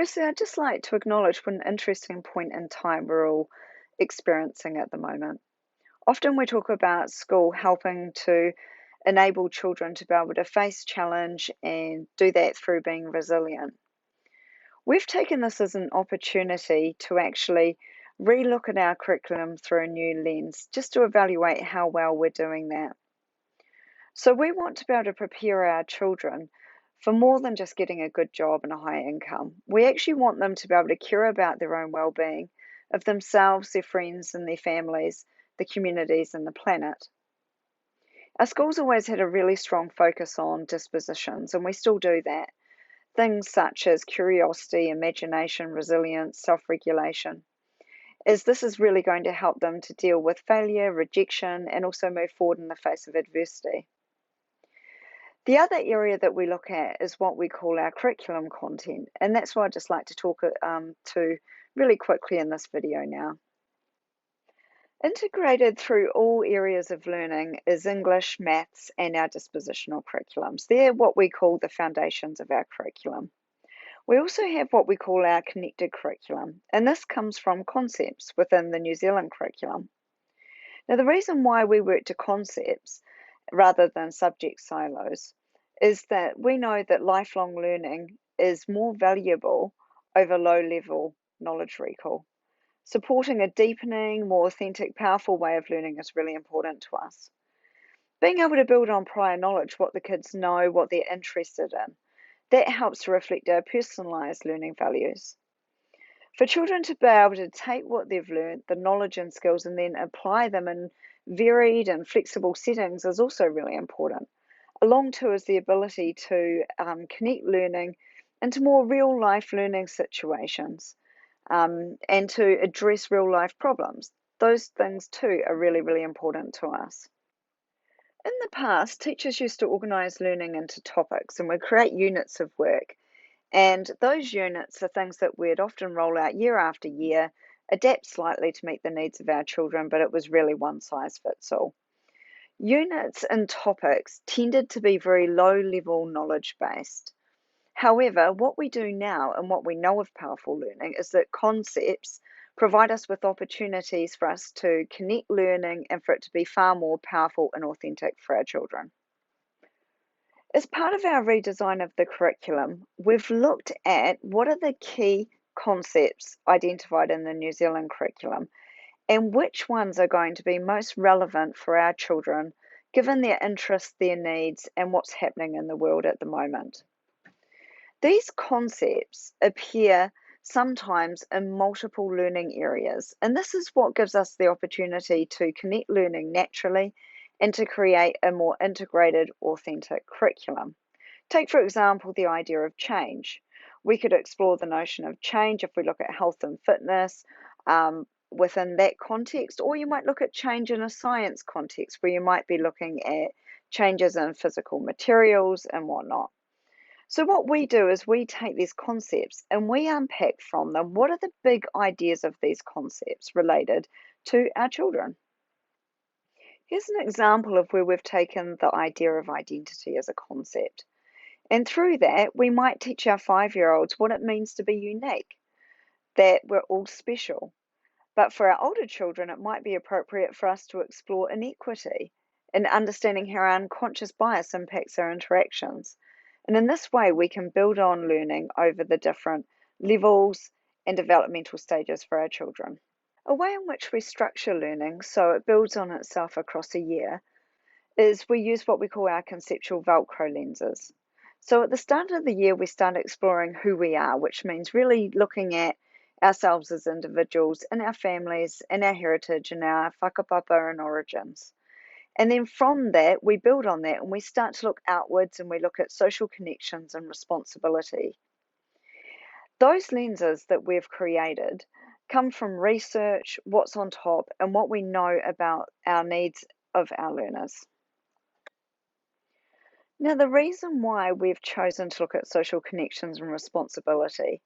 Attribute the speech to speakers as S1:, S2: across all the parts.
S1: Firstly, I'd just like to acknowledge what an interesting point in time we're all experiencing at the moment. Often we talk about school helping to enable children to be able to face challenge and do that through being resilient. We've taken this as an opportunity to actually relook at our curriculum through a new lens, just to evaluate how well we're doing that. So we want to be able to prepare our children for more than just getting a good job and a high income. We actually want them to be able to care about their own well-being of themselves, their friends and their families, the communities and the planet. Our school's always had a really strong focus on dispositions, and we still do that. Things such as curiosity, imagination, resilience, self-regulation, as this is really going to help them to deal with failure, rejection, and also move forward in the face of adversity. The other area that we look at is what we call our curriculum content, and that's what I'd just like to talk to really quickly in this video now. Integrated through all areas of learning is English, maths, and our dispositional curriculums. They're what we call the foundations of our curriculum. We also have what we call our connected curriculum, and this comes from concepts within the New Zealand curriculum. Now, the reason why we work to concepts rather than subject silos is that we know that lifelong learning is more valuable over low-level knowledge recall. Supporting a deepening, more authentic, powerful way of learning is really important to us. Being able to build on prior knowledge, what the kids know, what they're interested in, that helps to reflect our personalised learning values. For children to be able to take what they've learned, the knowledge and skills, and then apply them in varied and flexible settings is also really important. Along too is the ability to connect learning into more real life learning situations and to address real life problems. Those things too are really, really important to us. In the past, teachers used to organise learning into topics and would create units of work. And those units are things that we'd often roll out year after year, adapt slightly to meet the needs of our children, but it was really one size fits all. Units and topics tended to be very low level knowledge based. However, what we do now and what we know of powerful learning is that concepts provide us with opportunities for us to connect learning and for it to be far more powerful and authentic for our children. As part of our redesign of the curriculum, we've looked at what are the key concepts identified in the New Zealand curriculum and which ones are going to be most relevant for our children given their interests, their needs, and what's happening in the world at the moment. These concepts appear sometimes in multiple learning areas, and this is what gives us the opportunity to connect learning naturally and to create a more integrated, authentic curriculum. Take, for example, the idea of change. We could explore the notion of change if we look at health and fitness within that context, or you might look at change in a science context where you might be looking at changes in physical materials and whatnot. So what we do is we take these concepts and we unpack from them what are the big ideas of these concepts related to our children. Here's an example of where we've taken the idea of identity as a concept. And through that, we might teach our 5-year-olds what it means to be unique, that we're all special. But for our older children, it might be appropriate for us to explore inequity and understanding how our unconscious bias impacts our interactions. And in this way, we can build on learning over the different levels and developmental stages for our children. A way in which we structure learning so it builds on itself across a year is we use what we call our conceptual Velcro lenses. So at the start of the year, we start exploring who we are, which means really looking at ourselves as individuals and our families and our heritage and our whakapapa and origins. And then from that, we build on that and we start to look outwards and we look at social connections and responsibility. Those lenses that we've created come from research, what's on top, and what we know about our needs of our learners. Now, the reason why we've chosen to look at social connections and responsibility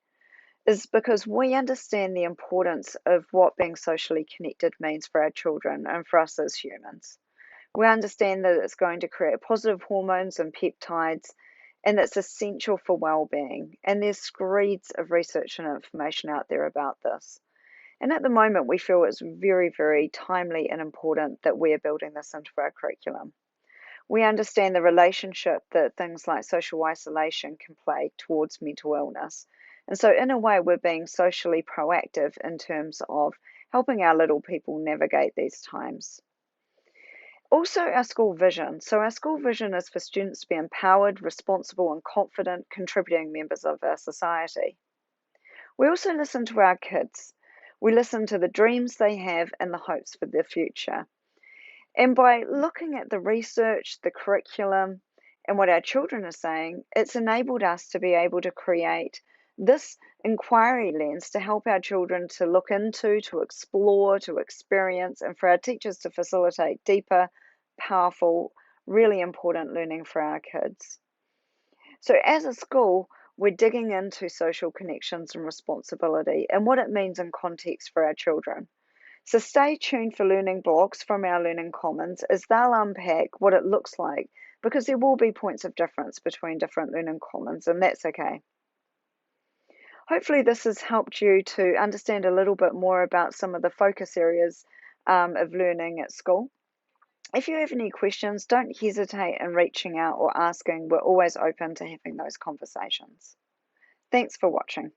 S1: is because we understand the importance of what being socially connected means for our children and for us as humans. We understand that it's going to create positive hormones and peptides and it's essential for well-being. And there's screeds of research and information out there about this. And at the moment, we feel it's very, very timely and important that we're building this into our curriculum. We understand the relationship that things like social isolation can play towards mental illness. And so, in a way, we're being socially proactive in terms of helping our little people navigate these times. Also, our school vision. So, our school vision is for students to be empowered, responsible, and confident, contributing members of our society. We also listen to our kids. We listen to the dreams they have and the hopes for their future. And by looking at the research, the curriculum, and what our children are saying, it's enabled us to be able to create this inquiry lens to help our children to look into, to explore, to experience, and for our teachers to facilitate deeper, powerful, really important learning for our kids. So, as a school, we're digging into social connections and responsibility and what it means in context for our children. So stay tuned for learning blocks from our Learning Commons as they'll unpack what it looks like, because there will be points of difference between different Learning Commons, and that's okay. Hopefully this has helped you to understand a little bit more about some of the focus areas of learning at school. If you have any questions, don't hesitate in reaching out or asking. We're always open to having those conversations. Thanks for watching.